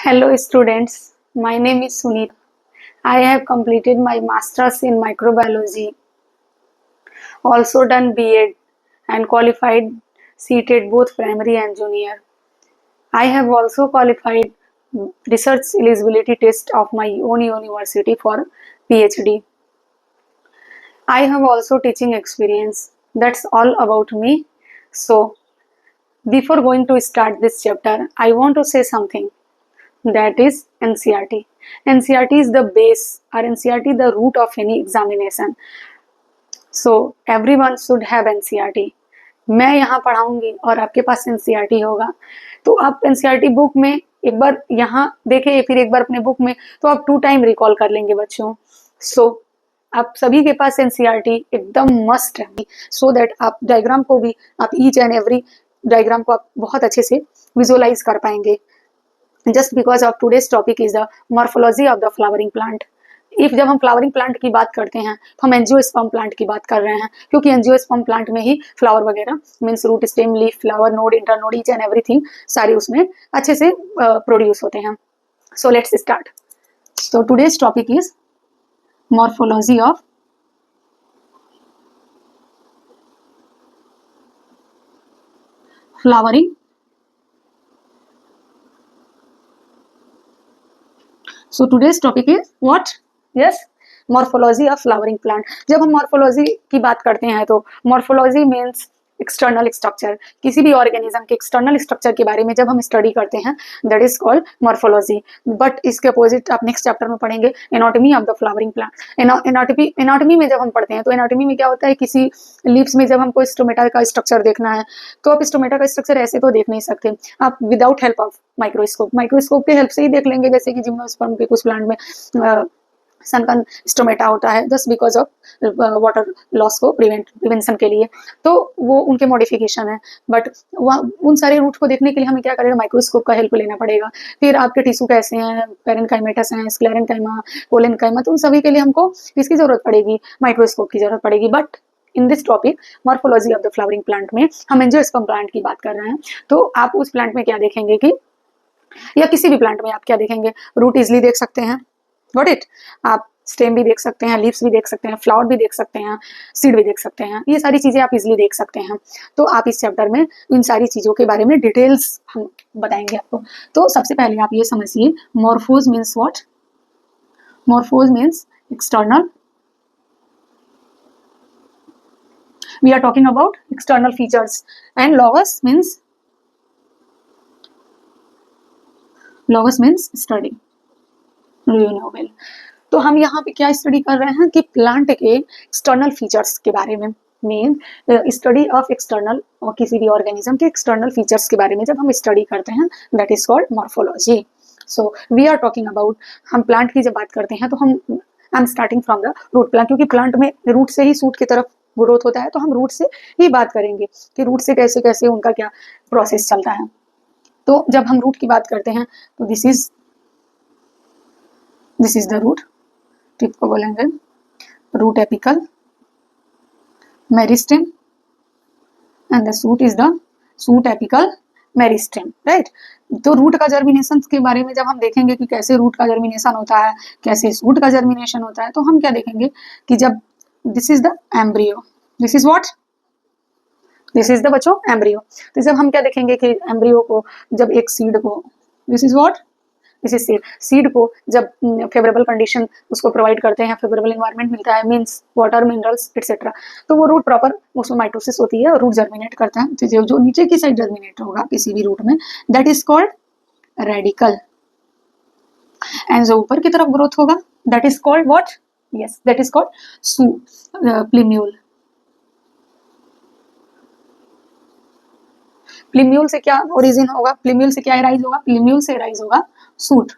Hello students, my name is Sunit. I have completed my masters in microbiology, also done B.Ed and qualified CTET both primary and junior. I have also qualified research eligibility test of my own university for PhD. I have also teaching experience. That's all about me. So, before going to start this chapter, I want to say something. That is NCERT. NCERT is the base or NCERT the root of any examination. So everyone should have NCERT. मैं यहाँ पढ़ाऊंगी और आपके पास NCERT होगा, तो आप NCERT book में एक बार यहाँ देखें, फिर एक बार अपने बुक में, तो आप 2 टाइम रिकॉल कर लेंगे बच्चों. सो आप सभी के पास NCERT एकदम मस्ट है, सो दैट आप डायग्राम को भी, आप ईच एंड एवरी डायग्राम को आप बहुत अच्छे से विजुअलाइज कर पाएंगे. Just because of today's topic is the morphology of the flowering plant. If जब हम फ्लावरिंग प्लांट की बात करते हैं तो हम एंजियोस्पर्म प्लांट की बात कर रहे हैं, क्योंकि एंजियोस्पर्म प्लांट में ही फ्लावर वगैरह means root, stem, leaf, flower, node, internode, each and everything सारे उसमें अच्छे से प्रोड्यूस होते हैं. So let's start. So today's topic is morphology of flowering. So today's topic is what? Yes, morphology of flowering plant. जब हम morphology की बात करते हैं तो मॉर्फोलॉजी मीन्स एक्सटर्नल स्ट्रक्चर. किसी भी ऑर्गेनिज्म के एक्सटर्नल स्ट्रक्चर के बारे में जब हम स्टडी करते हैं, that is called morphology. But इसके अपोजिट आप नेक्स्ट चैप्टर में पढ़ेंगे anatomy of the flowering plant. Anatomy में जब हम पढ़ते हैं तो एनाटॉमी में क्या होता है, किसी लीव्स में जब हमको स्टोमेटा का स्ट्रक्चर देखना है तो आप स्टोमेटा का स्ट्रक्चर ऐसे तो देख नहीं सकते, आप विदाउट हेल्प ऑफ माइक्रोस्कोप के हेल्प से ही देख लेंगे. जैसे कि जिम्नोस्पर्म के कुछ प्लांट में सनकन स्टोमेटा होता है, just because of water loss को प्रिवेंशन के लिए, तो वो उनके मॉडिफिकेशन है. बट उन सारे रूट को देखने के लिए हमें क्या करेगा, माइक्रोस्कोप का हेल्प लेना पड़ेगा. फिर आपके टिश्यू कैसे हैं, पैरेन्काइमेटस हैं, स्क्लेरेन्काइमा, कोलेन्काइमा, तो उन सभी के लिए हमको किसकी जरूरत पड़ेगी, माइक्रोस्कोप की जरूरत पड़ेगी. But in this topic morphology of the flowering plant में हम एंजियोस्पर्म प्लांट की बात कर रहे हैं. तो आप उस प्लांट में क्या देखेंगे कि, या किसी भी प्लांट में आप क्या देखेंगे, रूट इजिली देख सकते हैं, गॉट इट. आप स्टेम भी देख सकते हैं, लीव्स भी देख सकते हैं, फ्लावर भी देख सकते हैं, सीड भी देख सकते हैं. ये सारी चीजें आप इजिली देख सकते हैं. तो आप इस चैप्टर में इन सारी चीजों के बारे में डिटेल्स हम बताएंगे आपको. तो सबसे पहले आप ये समझिए, morphose means what. Morphose means external. we are talking about external features, and logos means study. Do you know well? तो हम यहाँ पे क्या स्टडी कर रहे हैं कि प्लांट के एक्सटर्नल फीचर्स के बारे में, मीन स्टडी ऑफ एक्सटर्नल, और किसी भी ऑर्गेनिज्म के एक्सटर्नल फीचर्स के बारे में जब हम स्टडी करते हैं, that is called morphology. So we are talking about, हम प्लांट की जब बात करते हैं तो हम I am starting from the root plant, क्योंकि प्लांट में रूट से ही सूट की तरफ ग्रोथ होता है, तो हम रूट से ही बात करेंगे कि रूट से कैसे कैसे उनका क्या प्रोसेस चलता है. तो जब हम रूट की बात करते हैं तो this is the root. Tip को बोलेंगे root apical, meristem, and the shoot is the shoot apical meristem, right. तो रूट का जर्मिनेशन के बारे में जब हम देखेंगे कि कैसे रूट का जर्मिनेशन होता है, कैसे सूट का जर्मिनेशन होता है, तो हम क्या देखेंगे कि जब this is the embryo, this is what, this is the बच्चों एम्ब्रियो. तो जब हम क्या देखेंगे कि एम्ब्रियो को जब एक सीड को, this is what, this is seed. Seed को जब फेवरेबल कंडीशन उसको प्रोवाइड करते हैं, फेवरेबल एनवायरनमेंट मिलता है, मींस वाटर, मिनरल्स एक्सेट्रा, तो वो रूट प्रॉपर उसमें माइटोसिस होती है और रूट जर्मिनेट करता है. तो जो नीचे की साइड जर्मिनेट होगा किसी भी रूट में, that is called radical. And जो ऊपर की तरफ ग्रोथ होगा, that is called what, yes, that is called प्लीम्यूल. प्लीम्यूल से क्या ओरिजिन होगा, प्लीम्यूल से क्या एराइज होगा, प्लीम्यूल से एराइज होगा shoot.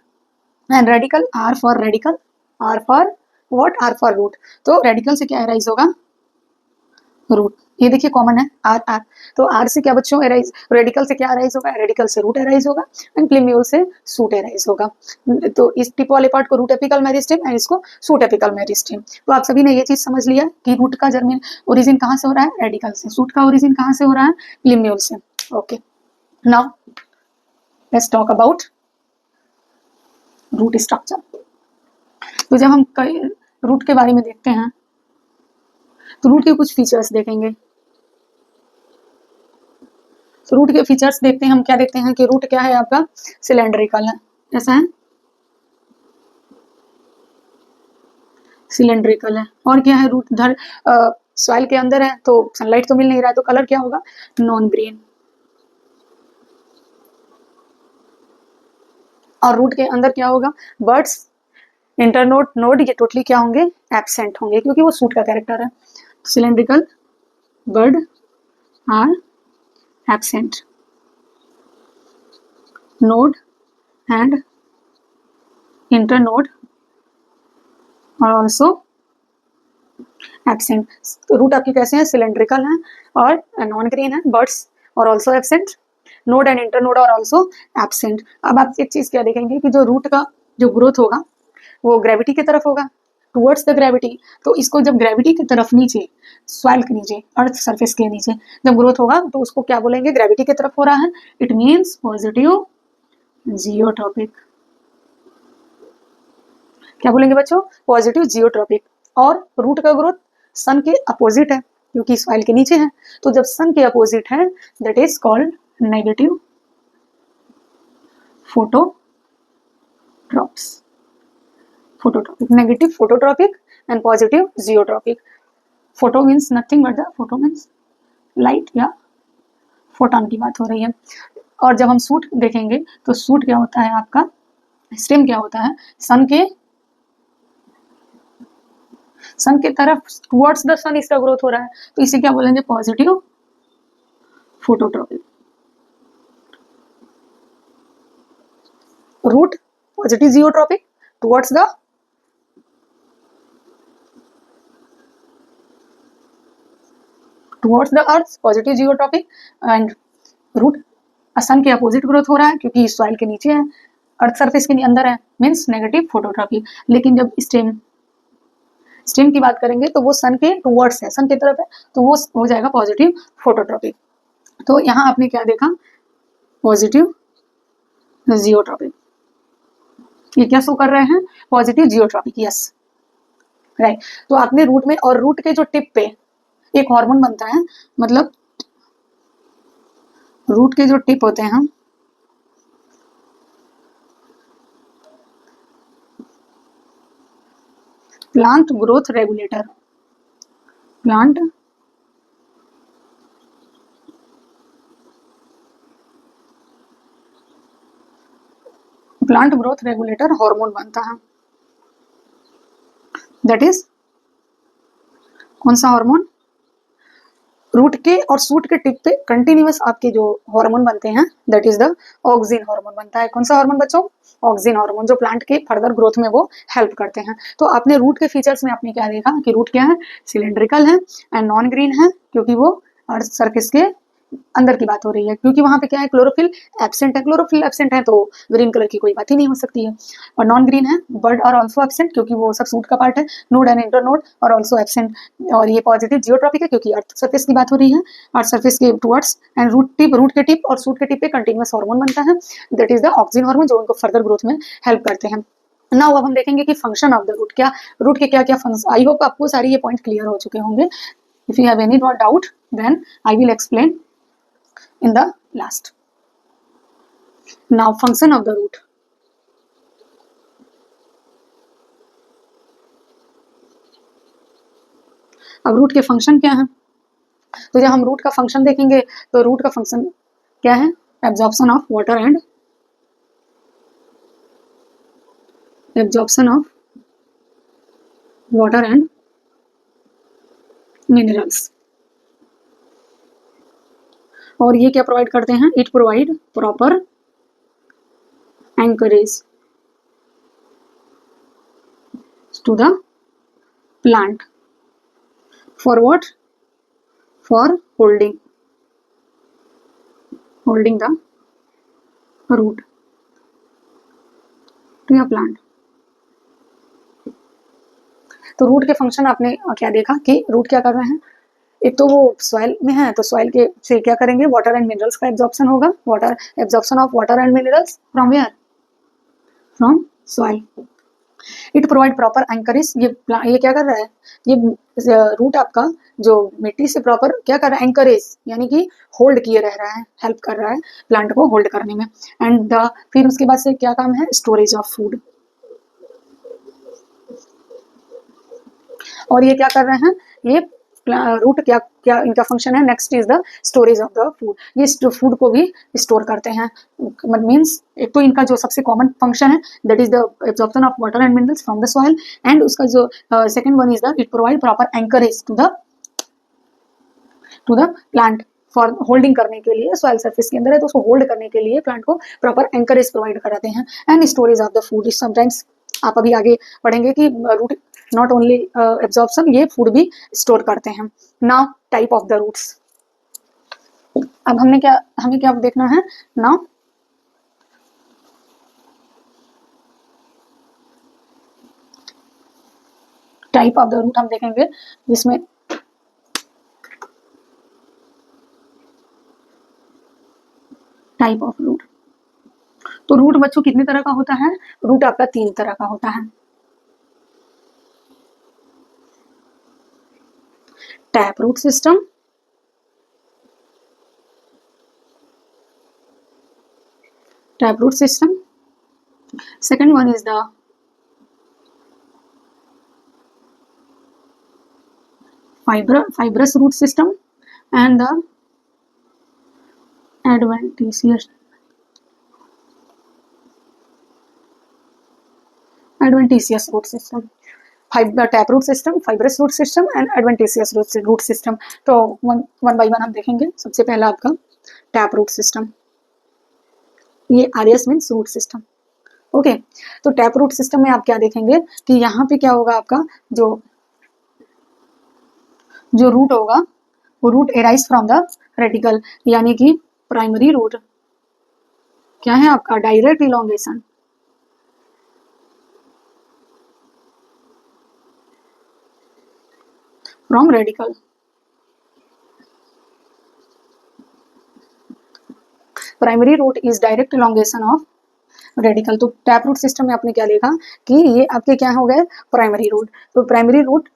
And radicle, R for radicle, R for what, R for root. तो रेडिकल से क्या एराइज होगा, रूट. ये देखिए कॉमन है आर आर. तो आर से क्या बच्चों एराइज, रेडिकल से क्या एराइज होगा, रेडिकल से रूट एराइज होगा, एंड प्लीम्यूल से सूट एराइज होगा. तो इस टिप वाले पार्ट को रूट एपिकल मेरिस्टेम एंड इसको सूट एपिकल मेरिस्टेम. तो आप सभी ने ये चीज समझ लिया कि रूट का जर्मिन ओरिजिन कहाँ से हो रहा है, रेडिकल से. सूट का ओरिजिन कहाँ से हो रहा है, प्लीम्यूल से. Okay, now let's talk about root structure. तो जब हम रूट के बारे में देखते हैं तो रूट के कुछ फीचर्स देखेंगे। तो रूट के फीचर्स देखते हैं, हम क्या देखते हैं कि रूट क्या है आपका, सिलेंड्रिकल है, ऐसा है, सिलेंड्रिकल है। और क्या है, रूट धर सॉइल के अंदर है तो सनलाइट तो मिल नहीं रहा है, तो कलर क्या होगा, नॉन ग्रीन। और रूट के अंदर क्या होगा, बर्ड्स, इंटरनोड, नोड, ये टोटली क्या होंगे, एब्सेंट होंगे, क्योंकि वो सूट का कैरेक्टर है। Cylindrical bud are absent, node and internode और ऑल्सो एब्सेंट। रूट आपकी कैसे हैं, सिलेंड्रिकल है और नॉन ग्रीन है, बर्ड्स और also absent, node and internode और ऑल्सो एब्सेंट। अब आप एक चीज क्या देखेंगे कि जो रूट का जो ग्रोथ होगा वो ग्रेविटी की तरफ होगा, टुवर्ड्स द ग्रेविटी। तो इसको जब ग्रेविटी की तरफ नीचे, सॉइल के नीचे, अर्थ सरफेस के नीचे जब ग्रोथ होगा तो उसको क्या बोलेंगे, ग्रेविटी की तरफ हो रहा है, इट मीन्स पॉजिटिव जियोट्रॉपिक। क्या बोलेंगे बच्चों, पॉजिटिव जियोट्रॉपिक। और रूट का ग्रोथ सन के अपोजिट है, क्योंकि सॉइल के नीचे है, तो जब सन के अपोजिट है that is called negative फोटोट्रॉप्स, phototropic, negative phototropic and positive geotropic. Photo means nothing but the, photo means light या फोटोन की बात हो रही है। और जब हम सूट देखेंगे तो सूट क्या होता है आपका, स्टेम क्या होता है, सन के तरफ, टुवर्ड्स द सन इसका ग्रोथ हो रहा है, तो इसे क्या बोलेंगे, positive phototropic. Root positive geotropic towards the earth, positive geotropic. And root sun के अपोजिट ग्रोथ हो रहा है, क्योंकि सॉइल के नीचे है, अर्थ सरफेस के अंदर है, मीन्स नेगेटिव फोटोट्रॉपिक। लेकिन जब स्टेम की बात करेंगे तो वो सन के टुवर्ड्स है, सन की तरफ है, तो वो हो जाएगा पॉजिटिव फोटोट्रॉपिक। तो यहाँ आपने क्या देखा, पॉजिटिव जियोट्रॉपिक, ये क्या शो कर रहे हैं, पॉजिटिव जियोट्रॉपिक, यस राइट। तो आपने रूट में, और रूट के जो टिप पे एक हार्मोन बनता है, मतलब रूट के जो टिप होते हैं, plant growth regulator, plant growth regulator hormone बनता है, दैट इज कौन सा हार्मोन, रूट के और सूट के टिप पे कंटिन्यूअस आपके जो हार्मोन बनते हैं that is the auxin hormone बनता है। कौन सा हार्मोन बच्चों, ऑक्सिन हार्मोन, जो प्लांट के फर्दर ग्रोथ में वो हेल्प करते हैं। तो आपने रूट के फीचर्स में आपने क्या देखा कि रूट क्या है, सिलेंड्रिकल है एंड नॉन ग्रीन है, क्योंकि वो अर्थ सरफेस के अंदर की बात हो रही है, क्योंकि वहां पे क्या है, क्लोरोफिल एब्सेंट है, क्लोरोफिल एब्सेंट है तो ग्रीन कलर की कोई बात ही नहीं हो सकती है। और नॉन ग्रीन है, बर्ड और ऑल्सो एब्सेंट, क्योंकि वो सब सूट का पार्ट है, नोड एंड इंटरनोड और ऑल्सो एब्सेंट। और ये पॉजिटिव जियोट्रॉपिक है, क्योंकि अर्थ सरफेस की बात हो रही है, अर्थ सरफेस के टुवर्ड्स। एंड रूट के टिप और सूट के टिप पे कंटिन्यूअस हार्मोन बनता है, that is the auxin hormone, जो उनको फर्दर ग्रोथ में हेल्प करते हैं। नाउ अब हम देखेंगे कि फंक्शन ऑफ द रूट, क्या रूट के क्या क्या फंक्शन। आई होप आपको सारी ये पॉइंट क्लियर हो चुके होंगे। If you have any doubt then I will explain in the last. Now function of the root. अब रूट के फंक्शन क्या है, तो जब हम रूट का फंक्शन देखेंगे तो रूट का फंक्शन क्या है, absorption of water and minerals. और ये क्या प्रोवाइड करते हैं, it provide proper anchorage to the plant, for what, for holding the root to your plant. तो रूट के फंक्शन आपने क्या देखा कि रूट क्या कर रहे हैं, एक तो वो सॉइल में है तो सॉइल के से क्या करेंगे, वाटर एंड मिनरल्स का एब्जॉर्प्शन होगा, water absorption of water and minerals from where, from soil. It provide proper anchorage, ये क्या कर रहा है, ये रूट आपका जो मिट्टी से प्रॉपर क्या कर रहा है, एंकरेज यानी कि होल्ड किए रह रहा है, हेल्प कर रहा है प्लांट को होल्ड करने में। एंड फिर उसके बाद से क्या काम है, स्टोरेज ऑफ फूड। और ये क्या कर रहे हैं, ये रूट क्या क्या इनका फंक्शन है, next is the storage of the food, ये जो फूड को भी स्टोर करते हैं। मीन्स एक तो इनका जो सबसे कॉमन फंक्शन है that is the absorption of water and minerals from the soil, and उसका जो second one is the it provide proper anchorage to the plant for holding करने के लिए, सॉइल सरफेस के अंदर है तो उसको होल्ड करने के लिए प्लांट को प्रॉपर एंकरेज प्रोवाइड कराते हैं। And storage of the food is sometimes, आप अभी आगे पढ़ेंगे कि रूट नॉट ओनली एब्जॉर्प्शन, ये फूड भी स्टोर करते हैं। Now type of the roots, अब हमें क्या देखना है now, type of the root हम देखेंगे जिसमें टाइप ऑफ रूट, तो रूट बच्चों कितने तरह का होता है, रूट आपका 3 तरह का होता है। Tap root system, tap root system, second one is the fibrous root system and the adventitious root system, tap root system, fibrous root system and adventitious root system. तो वन बाय वन हम देखेंगे। सबसे पहला आपका tap root system, ये RS means root system. Okay, तो tap root system में आप क्या देखेंगे कि यहाँ पे क्या होगा, आपका जो रूट होगा वो root arise from the radicle, यानी कि प्राइमरी रूट क्या है आपका, direct elongation from radicle. Primary root is direct elongation of radicle. तो टैप रूट सिस्टम में आपने क्या देखा कि ये आपके क्या हो गए, प्राइमरी रूट। तो प्राइमरी रूट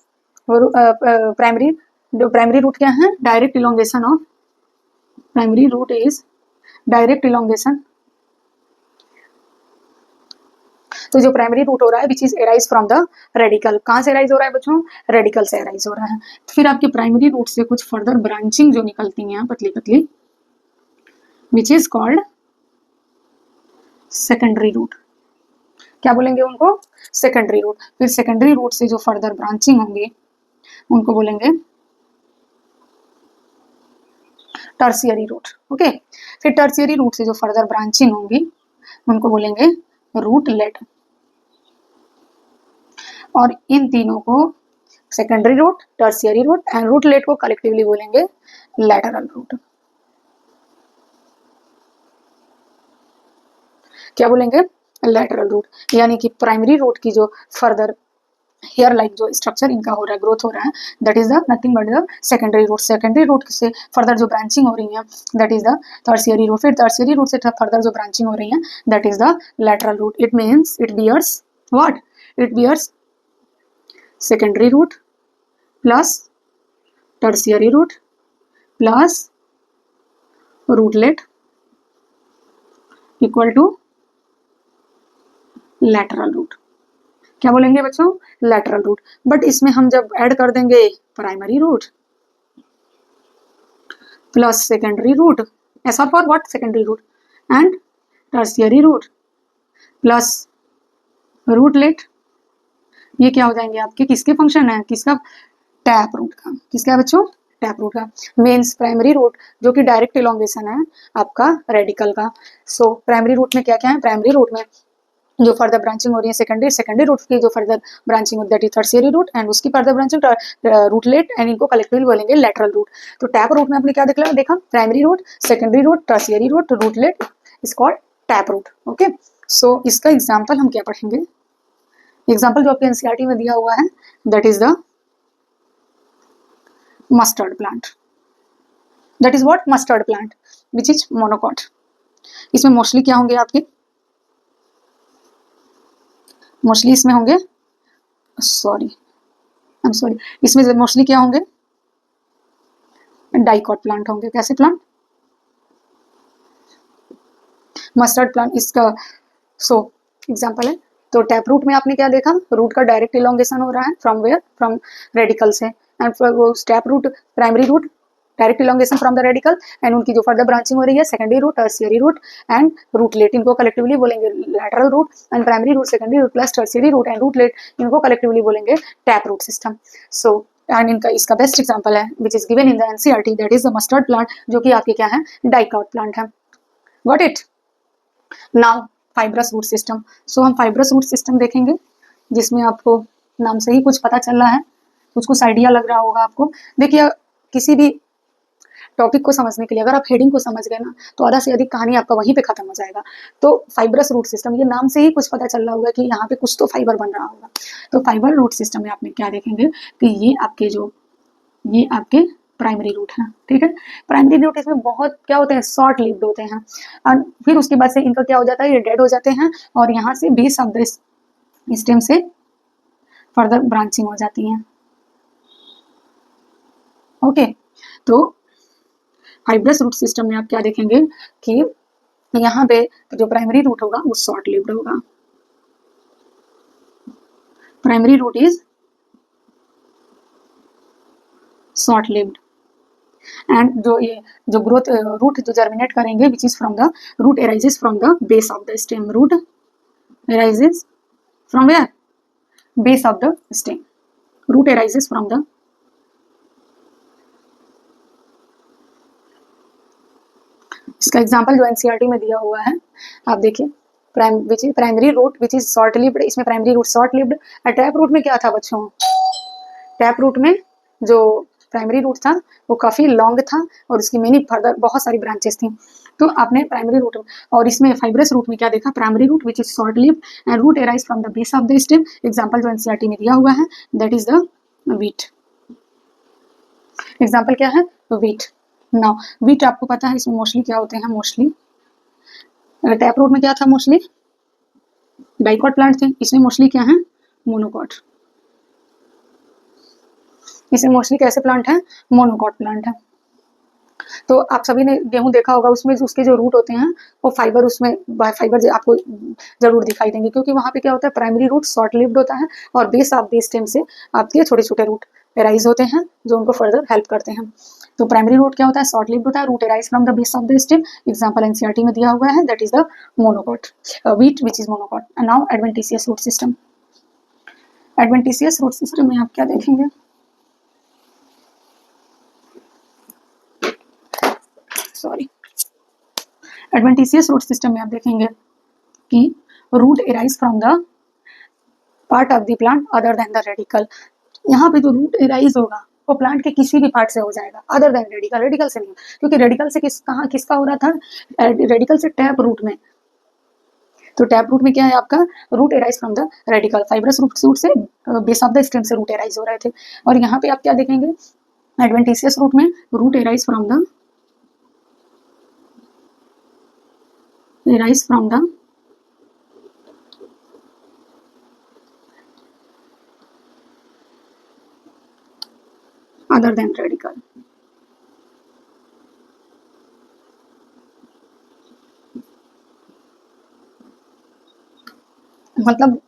प्राइमरी रूट क्या है, direct elongation of, primary root is direct elongation. तो जो प्राइमरी रूट हो रहा है which is arise from the radicle, कहाँ से एराइज हो रहा है बच्चों, रेडिकल से एराइज हो रहा है। तो फिर आपके प्राइमरी रूट से कुछ फर्दर ब्रांचिंग जो निकलती हैं पतली पतली, which is called secondary root. क्या बोलेंगे उनको, सेकेंडरी रूट। फिर सेकेंडरी रूट से जो फर्दर ब्रांचिंग होंगी उनको बोलेंगे टर्शियरी रूट। ओके, फिर टर्शियरी रूट से जो फर्दर ब्रांचिंग होंगी उनको बोलेंगे रूटलेट। और इन तीनों को, secondary root, tertiary root and rootlet को कलेक्टिवली बोलेंगे लैटरल रूट। क्या बोलेंगे, लैटरल रूट। यानी कि प्राइमरी रूट की जो फर्दर हेयर लाइक जो स्ट्रक्चर इनका हो रहा है, ग्रोथ हो रहा है, that is the nothing but the secondary root. Secondary root से फर्दर जो ब्रांचिंग हो रही है that is the tertiary root. फिर टर्शियरी रूट से फर्दर जो ब्रांचिंग हो रही है that is the lateral root. It means it bears what, it bears secondary root plus tertiary root plus rootlet equal to lateral root. क्या बोलेंगे बच्चों, lateral root. But इसमें हम जब ऐड कर देंगे primary root plus secondary root, ऐसा for what, secondary root and tertiary root plus rootlet, ये क्या हो जाएंगे आपके, किसके फंक्शन है, किसका, टैप रूट का। किसका है बच्चों, टैप रूट का। मीन्स प्राइमरी रूट जो कि डायरेक्ट इलोंगेशन है आपका रेडिकल का। सो प्राइमरी रूट में क्या क्या है, प्राइमरी रूट में जो फर्दर ब्रांचिंग हो रही है सेकेंडरी रूट की जो फर्दर ब्रांचिंग होती है that is tertiary root and उसकी फर्दर ब्रांचिंग रूटलेट एंड इनको कलेक्टिवली बोलेंगे लैटरल रूट। तो टैप रूट में आपने क्या देखा, primary root, secondary root, tertiary root, rootlet is called tap root. Okay, so इसका एग्जाम्पल हम क्या पढ़ेंगे, एग्जाम्पल जो आपके एनसीईआरटी में दिया हुआ है that is the mustard plant. That is what, mustard plant which is monocot. इसमें मोस्टली क्या होंगे आपके मोस्टली इसमें होंगे, सॉरी आई एम सॉरी, इसमें मोस्टली क्या होंगे, डाइकॉट प्लांट होंगे। कैसे प्लांट? मस्टर्ड प्लांट इसका सो एग्जांपल है। तो टैप रूट में आपने क्या देखा, रूट का डायरेक्ट इलोंगेशन हो रहा है फ्रॉम वेयर, फ्रॉम रेडिकल से, एंड वो tap root, primary root direct elongation from the radical, and उनकी जो फर्दर ब्रांचिंग हो रही है secondary root, tertiary root and rootlet, इनको कलेक्टिवली बोलेंगे lateral root, and primary root, secondary root plus tertiary root and rootlet, इनको collectively बोलेंगे tap root system. So and इनका इसका बेस्ट एग्जांपल है which is given in the NCERT, that is the mustard plant, जो कि आपके क्या है, डाइकॉट प्लांट है। Got it? Now fibrous root system. So हम फाइब्रस रूट सिस्टम देखेंगे, जिसमें आपको नाम से ही कुछ पता चल रहा है, कुछ आइडिया लग रहा होगा आपको। देखिए, किसी भी टॉपिक को समझने के लिए अगर आप हेडिंग को समझ गए ना, तो आधा से अधिक कहानी आपका वहीं पे खत्म हो जाएगा। तो फाइब्रस रूट सिस्टम, ये नाम से ही कुछ पता चल रहा होगा कि यहाँ पे कुछ तो फाइबर बन रहा होगा। तो फाइबर रूट सिस्टम में आपने क्या देखेंगे कि ये आपके प्राइमरी रूट है, ठीक है। प्राइमरी रूट इसमें बहुत क्या होते हैं, शॉर्ट लिव्ड होते हैं, और फिर उसके बाद से इनका क्या हो जाता है, ये डेड हो जाते हैं, और यहाँ से बेस ऑफ द स्टेम से फर्दर ब्रांचिंग हो जाती है। ओके, तो फाइब्रस रूट सिस्टम में आप क्या देखेंगे कि यहाँ पे जो प्राइमरी रूट होगा वो शॉर्ट लिव्ड होगा। Primary root is short lived, and जो ग्रोथ रूट जो जर्मिनेट करेंगे which is from the root arises from the base of the stem, root arises from where, base of the stem, root arises from the, इसका example जो NCERT में दिया हुआ है आप देखिए, primary root which is short lived, इसमें primary root short lived. Tap root में क्या था बच्चों, टैप रूट में जो प्राइमरी रूट था वो काफी लॉन्ग था, और उसकी मेनी फर्दर बहुत सारी ब्रांचेस थी। तो आपने प्राइमरी रूट, और इसमें फाइब्रस रूट में क्या देखा, primary root which is short lived and root arise from the base of the stem. Example जो एनसीईआरटी में दिया हुआ है that is the wheat. Example क्या है, वीट। नाउ वीट आपको पता है इसमें मोस्टली क्या होते हैं, मोस्टली टैप रूट में क्या था, मोस्टली डाइकॉट प्लांट थे, इसमें मोस्टली क्या है, मोनोकॉट। इसमें मोस्टली कैसे प्लांट है, मोनोकॉट प्लांट है। तो आप सभी ने गेहूं देखा होगा, उसमें उसके जो रूट होते हैं वो फाइबर, उसमें फाइबर आपको जरूर दिखाई देंगे, क्योंकि वहां पे क्या होता है, प्राइमरी रूट शॉर्ट लिव्ड होता है, और बेस ऑफ द स्टेम से आपके छोटे छोटे रूट एराइज होते हैं जो उनको फर्दर हेल्प करते हैं। तो प्राइमरी रूट क्या होता है, शॉर्ट लिव्ड होता है, root arise from the base of the stem. Example NCERT में दिया हुआ है that is the monocot, wheat which is monocot. And now adventitious root system. Adventitious root system में आप क्या देखेंगे, सॉरी, एडवेंटिशियस रूट सिस्टम में आप देखेंगे कि root arise from the part of the plant other than the radicle. यहाँ पे जो रूट एराइज होगा वो प्लांट के किसी भी पार्ट से हो जाएगा अदर देन रेडिकल, रेडिकल से नहीं, क्योंकि रेडिकल से किसका हो रहा था, रेडिकल से टैप रूट में। तो टैप रूट में क्या है आपका, root arise from the radicle, fibrous root से बेस ऑफ द स्टेम से रूट एराइज हो रहे थे। और यहाँ पे आप क्या देखेंगे, एडवेंटिशियस रूट में root arise from the other than radical। मतलब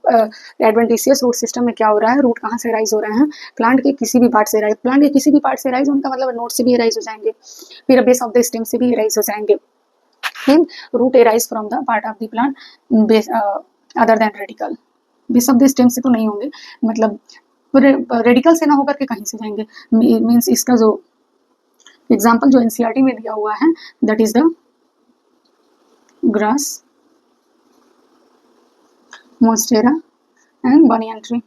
एडवेंटिशियस रूट सिस्टम में क्या हो रहा है, रूट कहाँ से राइज हो रहे हैं, प्लांट के किसी भी पार्ट से राइज, प्लांट के किसी भी पार्ट से राइज होने का मतलब नोड से भी राइज हो जाएंगे, फिर बेस ऑफ द स्टेम से भी राइज हो जाएंगे। Root arise from the part of the plant base other than radicle, base of the stem से तो नहीं होंगे, मतलब रेडिकल से ना होकर के कहीं से जाएंगे। मीन्स इसका जो एग्जांपल जो एनसीईआरटी में दिया हुआ है that is the grass, monstera and banyan tree।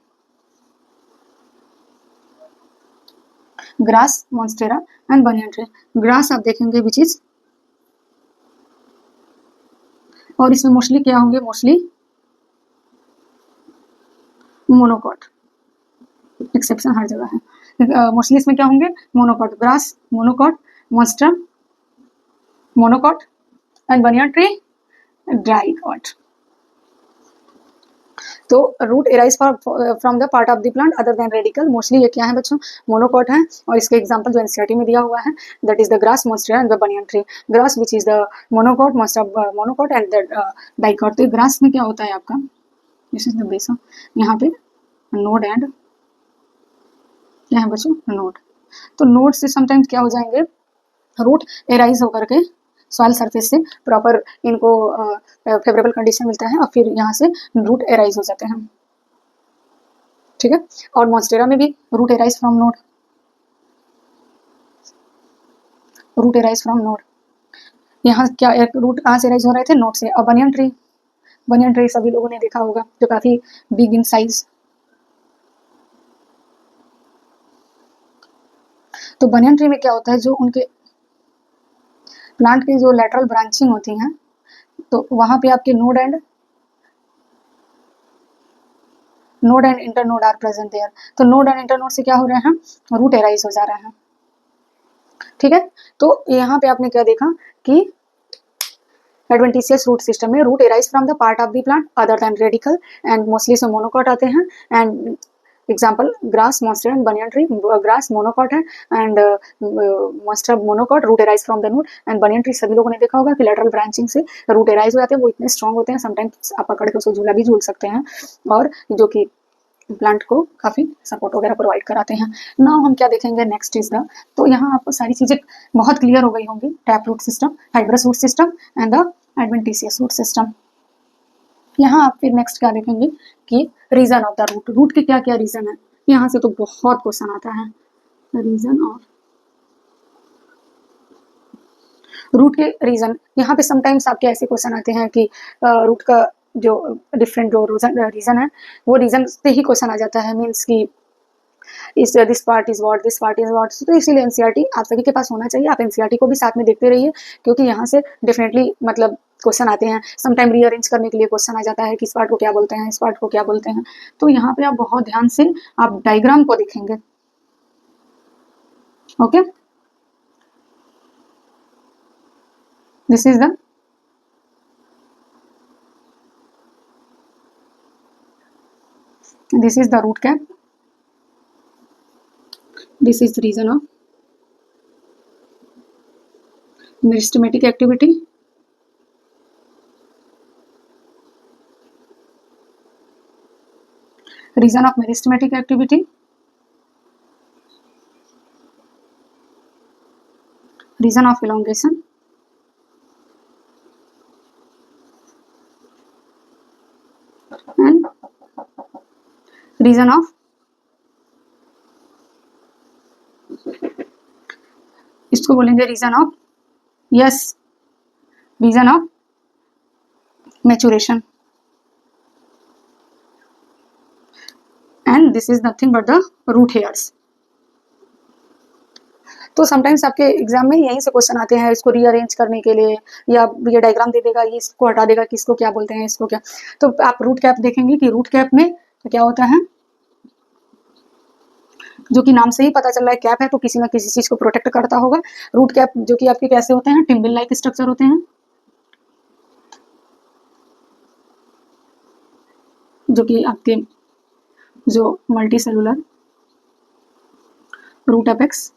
Grass, monstera and banyan tree। Grass आप देखेंगे विच इज, और इसमें मोस्टली क्या होंगे, मोस्टली मोनोकॉट, एक्सेप्शन हर जगह है। मोस्टली इसमें क्या होंगे, monocot, grass monocot, monstera monocot and banyan tree dicot. तो root arise from the part of the plant other than radicle. Mostly ये क्या है बच्चों, मोनोकॉट है, और इसके एग्जांपल जो एनसीईआरटी में दिया हुआ है that is the grass, monstera and the banyan tree. Grass which is the monocot, most of monocot and the dicot. तो ग्रास में क्या होता है आपका, दिस इज द बेस, यहाँ पे नोड एंड क्या है बच्चों, नोड। तो नोड से समटाइम्स क्या हो जाएंगे, रूट एराइज होकर के सॉइल सरफेस से प्रॉपर इनको फेवरेबल कंडीशन मिलता है और फिर यहाँ से रूट एराइज हो जाते हैं, ठीक है। और मॉन्स्टेरा में भी root arise from node, root arise from node. यहाँ क्या एक रूट कहाँ से एराइज हो रहे थे, नोड से। और बनियन ट्री, बनियन ट्री सभी लोगों ने देखा होगा जो काफी बिग इन साइज। तो बनियन ट्री में क्या होता है, जो उनके प्लांट की जो लेटरल ब्रांचिंग होती हैं, तो वहां पे आपके node and internode are present there. तो नोड एंड इंटरनोड से क्या हो रहे हैं, रूट एराइज हो जा रहे हैं, ठीक है। तो यहाँ पे आपने क्या देखा कि एडवेंटिशियस रूट सिस्टम में root arise from the part of the plant other than radical and mostly से मोनोकॉट आते हैं। And example grass, monstera and banyan tree. Grass monocot है and monstera monocot, root arise from the node. And banyan tree सभी लोगों ने देखा होगा कि लेटरल ब्रांचिंग से रूट एराइज हो जाते हैं, वो इतने स्ट्रॉन्ग होते हैं समटाइम्स आप पकड़ के उसको झूला भी झूल सकते हैं, और जो कि प्लांट को काफी सपोर्ट वगैरह प्रोवाइड कराते हैं। नाउ हम क्या देखेंगे, नेक्स्ट इज द, तो यहाँ आपको सारी चीजें बहुत क्लियर हो गई होंगी, tap root system, fibrous root system and the adventitious root system. यहाँ आप फिर नेक्स्ट क्या देखेंगे कि region of the root, root के क्या क्या रीजन है। यहाँ से तो बहुत क्वेश्चन आता है, रीजन ऑफ रूट के रीजन। यहाँ पे समटाइम्स आपके ऐसे क्वेश्चन आते हैं कि रूट का जो डिफरेंट जो रीजन है, वो रीजन से ही क्वेश्चन आ जाता है, मीन्स कि इस this part is what, this part is what. तो इसीलिए एनसीईआरटी आप सभी के पास होना चाहिए, आप एनसीईआरटी को भी साथ में देखते रहिए, क्योंकि यहाँ से डेफिनेटली मतलब क्वेश्चन आते हैं। समटाइम रीअरेंज करने के लिए क्वेश्चन आ जाता है कि इस पार्ट को क्या बोलते हैं, इस पार्ट को क्या बोलते हैं। तो यहाँ पे आप बहुत ध्यान से आप डायग्राम को देखेंगे, okay. This is the root cap. This is the reason of meristematic activity. Reason of meristematic activity. Reason of elongation. And reason of इसको बोलेंगे region of, yes, region of maturation. And this is nothing but the root hairs. तो sometimes आपके exam में यहीं से question आते हैं, इसको रीअरेंज करने के लिए, या ये डायग्राम दे देगा, ये इसको हटा देगा कि इसको क्या बोलते हैं, इसको क्या। तो आप रूट कैप देखेंगे कि रूट कैप में तो क्या होता है, जो कि नाम से ही पता चल रहा है कैप है, तो किसी ना किसी चीज को प्रोटेक्ट करता होगा। रूट कैप जो कि आपके कैसे होते हैं, टिम्बल लाइक स्ट्रक्चर होते हैं, जो कि आपके जो मल्टी सेलुलर रूट अपेक्स